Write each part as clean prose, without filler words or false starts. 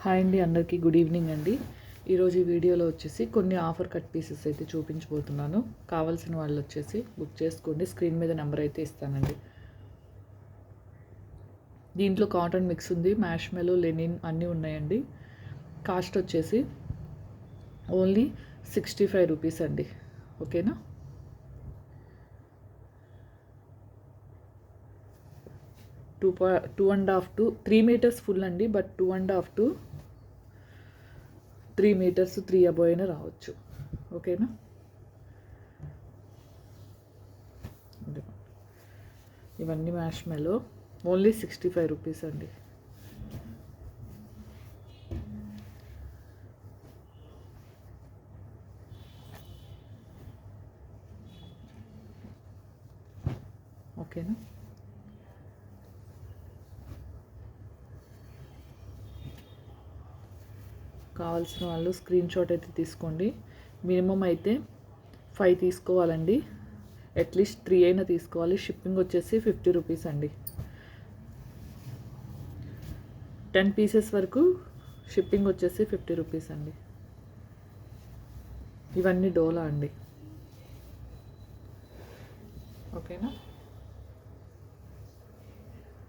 Hi అండి, అందరికీ good evening అండి. ఈరోజు ఈ వీడియోలో వచ్చేసి కొన్ని ఆఫర్ కట్ పీసెస్ అయితే చూపించబోతున్నాను. కావాల్సిన వాళ్ళు వచ్చేసి బుక్ చేసుకోండి. స్క్రీన్ మీద నెంబర్ అయితే ఇస్తానండి. దీంట్లో కాటన్ మిక్స్ ఉంది, మ్యాష్మెలో, లెనిన్ అన్నీ ఉన్నాయండి. కాస్ట్ వచ్చేసి ఓన్లీ 65 రూపీస్ అండి. ఓకేనా? Two and half to 3 meters full అండి. బట్ 2.5 to 3 మీటర్స్ 3 అబో అయినా రావచ్చు. ఓకేనా? ఇవన్నీ మ్యాష్మెలో ఓన్లీ 65 రూపీస్ అండి. ఓకేనా? కావాల్సిన వాళ్ళు స్క్రీన్ షాట్ అయితే తీసుకోండి. మినిమం అయితే 5 తీసుకోవాలండి. అట్లీస్ట్ 3 అయినా తీసుకోవాలి. షిప్పింగ్ వచ్చేసి 50 రూపీస్ అండి. 10 పీసెస్ వరకు షిప్పింగ్ వచ్చేసి 50 రూపీస్ అండి. ఇవన్నీ డోలా అండి. ఓకేనా?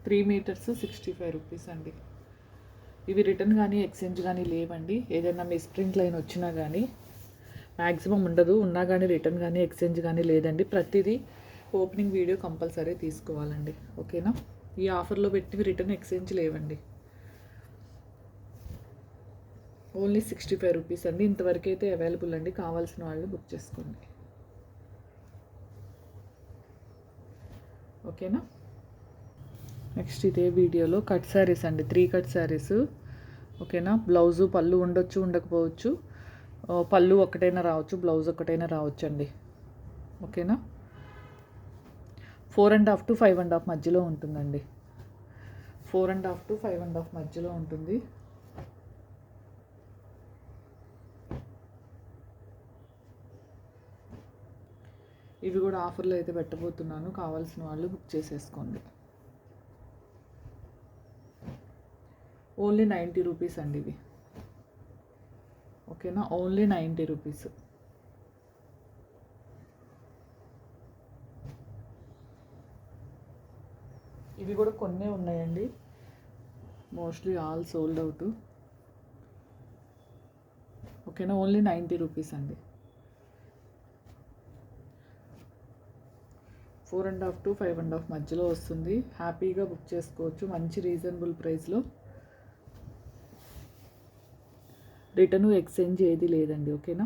3 మీటర్స్ 65 రూపీస్ అండి. ఇవి రిటర్న్ కానీ ఎక్స్చేంజ్ కానీ లేవండి. ఏదైనా మిస్ప్రింట్ లైన్ వచ్చినా కానీ మ్యాక్సిమం ఉండదు. ఉన్నా కానీ రిటర్న్ కానీ ఎక్స్చేంజ్ కానీ లేదండి. ప్రతిదీ ఓపెనింగ్ వీడియో కంపల్సరీ తీసుకోవాలండి. ఓకేనా? ఈ ఆఫర్లో పెట్టినవి రిటర్న్ ఎక్స్చేంజ్ లేవండి. ఓన్లీ 65 రూపీస్ అండి. ఇంతవరకు అయితే అవైలబుల్ అండి. కావాల్సిన వాళ్ళు బుక్ చేసుకోండి. ఓకేనా? నెక్స్ట్ ఇదే వీడియోలో కట్ శారీస్ అండి. 3 కట్ శారీస్. ఓకేనా? బ్లౌజు పళ్ళు ఉండొచ్చు, ఉండకపోవచ్చు. పళ్ళు ఒకటైనా రావచ్చు, బ్లౌజ్ ఒకటైనా రావచ్చు అండి. ఓకేనా? 4.5 to 5.5 మధ్యలో ఉంటుందండి. 4.5 to 5.5 మధ్యలో ఉంటుంది. ఇవి కూడా ఆఫర్లో అయితే పెట్టబోతున్నాను. కావాల్సిన వాళ్ళు బుక్ చేసేసుకోండి. ఓన్లీ 90 రూపీస్ అండి ఇవి. ఓకేనా? Only 90 rupees. ఇవి కూడా కొన్నే ఉన్నాయండి. Mostly all sold out. ఓకేనా? ఓన్లీ 90 రూపీస్ అండి. 4.5 to 5.5 మధ్యలో వస్తుంది. హ్యాపీగా బుక్ చేసుకోవచ్చు మంచి రీజనబుల్ ప్రైస్లో. రిటర్న్ ఎక్స్చేంజ్ ఏది లేదండి. ఓకేనా?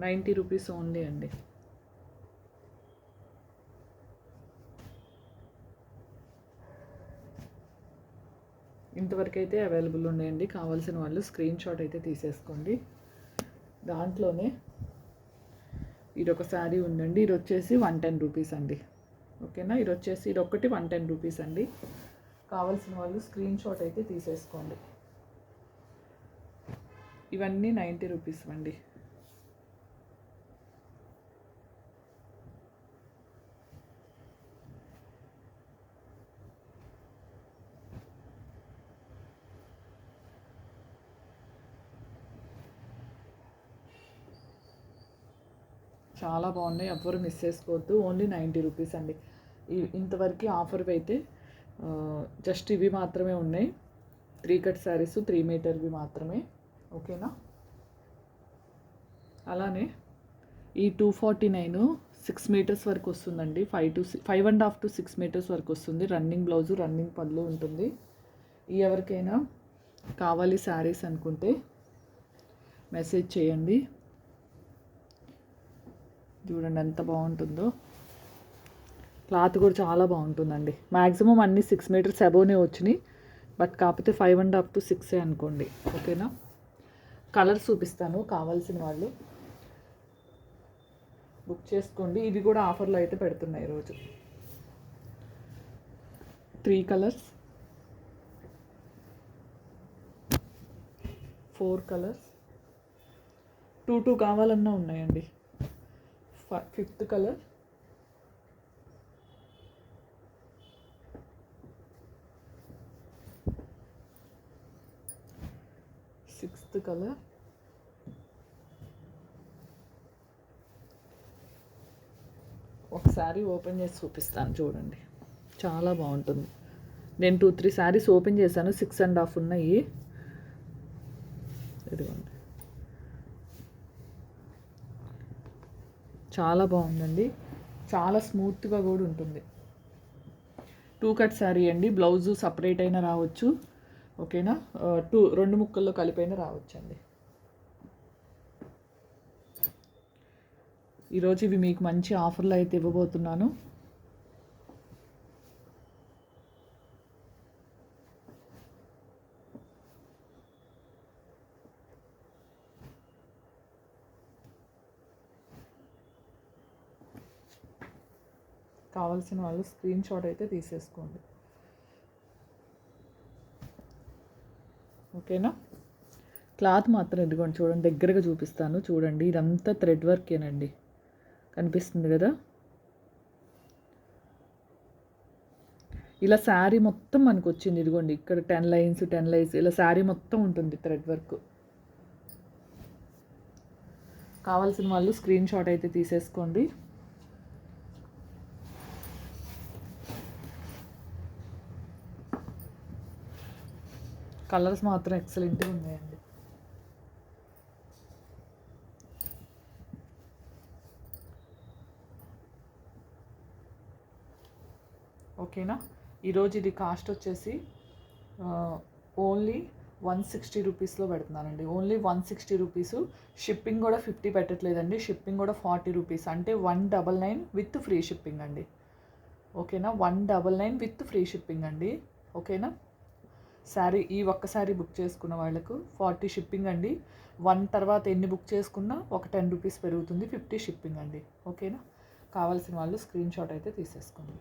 ₹90 ఓన్లీ అండి. ఇంతవరకు అయితే అవైలబుల్ ఉన్నాయండి. కావాల్సిన వాళ్ళు స్క్రీన్ షాట్ అయితే తీసేసుకోండి. దాంట్లోనే ఇదొక శారీ ఉందండి. ఇది వచ్చేసి 110 రూపీస్ అండి. ఓకేనా? ఇది వచ్చేసి ఇది ఒక్కటి 110 రూపీస్ అండి. కావాల్సిన వాళ్ళు స్క్రీన్ షాట్ అయితే తీసేసుకోండి. ఇవన్నీ 90 రూపీస్ అండి. చాలా బాగున్నాయి. ఎవ్వరు మిస్ చేసుకోవద్దు. ఓన్లీ 90 రూపీస్ అండి. ఇంతవరకు ఆఫర్ అయితే జస్ట్ ఇవి మాత్రమే ఉన్నాయి. 3 కట్ శారీస్ 3 మీటర్వి మాత్రమే. ఓకేనా? అలానే ఈ 249 6 మీటర్స్ వరకు వస్తుందండి. 5.5 to 6 మీటర్స్ వరకు వస్తుంది. రన్నింగ్ బ్లౌజు, రన్నింగ్ పళ్ళు ఉంటుంది. ఎవరికైనా కావాలి శారీస్ అనుకుంటే మెసేజ్ చేయండి. చూడండి ఎంత బాగుంటుందో. క్లాత్ కూడా చాలా బాగుంటుందండి. మ్యాక్సిమం అన్ని 6 మీటర్స్ అబోనే వచ్చినాయి. బట్ కాకపోతే 5.5 to 6 అనుకోండి. ఓకేనా? కలర్స్ చూపిస్తాను. కావాల్సిన వాళ్ళు బుక్ చేసుకోండి. ఇవి కూడా ఆఫర్లో అయితే పెడుతున్నాయి ఈరోజు. 3 కలర్స్, 4 కలర్స్, 2 కావాలన్నా ఉన్నాయండి. ఫిఫ్త్ కలర్, సిక్స్త్ కలర్, ఒకసారి ఓపెన్ చేసి చూపిస్తాను చూడండి, చాలా బాగుంటుంది. నేను 2-3 శారీస్ ఓపెన్ చేశాను, 6.5 ఉన్నాయి. ఇదిగోండి, చాలా బాగుందండి, చాలా స్మూత్గా కూడా ఉంటుంది. 2 కట్ శారీ అండి, బ్లౌజు సపరేట్ అయినా రావచ్చు, ఓకేనా, 2 ముక్కల్లో కలిపైనా రావచ్చు అండి. ఈరోజు ఇవి మీకు మంచి ఆఫర్లు అయితే ఇవ్వబోతున్నాను. కావాల్సిన వాళ్ళు స్క్రీన్ షాట్ అయితే తీసేసుకోండి, ఓకేనా. క్లాత్ మాత్రం ఇదిగోండి చూడండి, దగ్గరగా చూపిస్తాను చూడండి, ఇదంతా థ్రెడ్ వర్కేనండి, కనిపిస్తుంది కదా. ఇలా శారీ మొత్తం మనకు వచ్చింది, ఇదిగోండి ఇక్కడ 10 లైన్స్ 10 లైన్స్ ఇలా శారీ మొత్తం ఉంటుంది థ్రెడ్ వర్క్. కావాల్సిన వాళ్ళు స్క్రీన్ షాట్ అయితే తీసేసుకోండి. కలర్స్ మాత్రం ఎక్సలెంట్గా ఉన్నాయండి. ఓకేనా. ఈరోజు ఇది కాస్ట్ వచ్చేసి ఓన్లీ 160 రూపీస్లో పెడుతున్నానండి, ఓన్లీ 160 రూపీస్. షిప్పింగ్ కూడా 50 పెట్టట్లేదండి, షిప్పింగ్ కూడా 40 రూపీస్, అంటే 199 విత్ ఫ్రీ షిప్పింగ్ అండి, ఓకేనా. 199 విత్ ఫ్రీ షిప్పింగ్ అండి, ఓకేనా. శారీ ఈ ఒక్క శారీ బుక్ చేసుకున్న వాళ్ళకు 40 షిప్పింగ్ అండి. 1 తర్వాత ఎన్ని బుక్ చేసుకున్నా ఒక 10 రూపీస్ పెరుగుతుంది, 50 షిప్పింగ్ అండి, ఓకేనా. కావాల్సిన వాళ్ళు స్క్రీన్ షాట్ అయితే తీసేసుకోండి.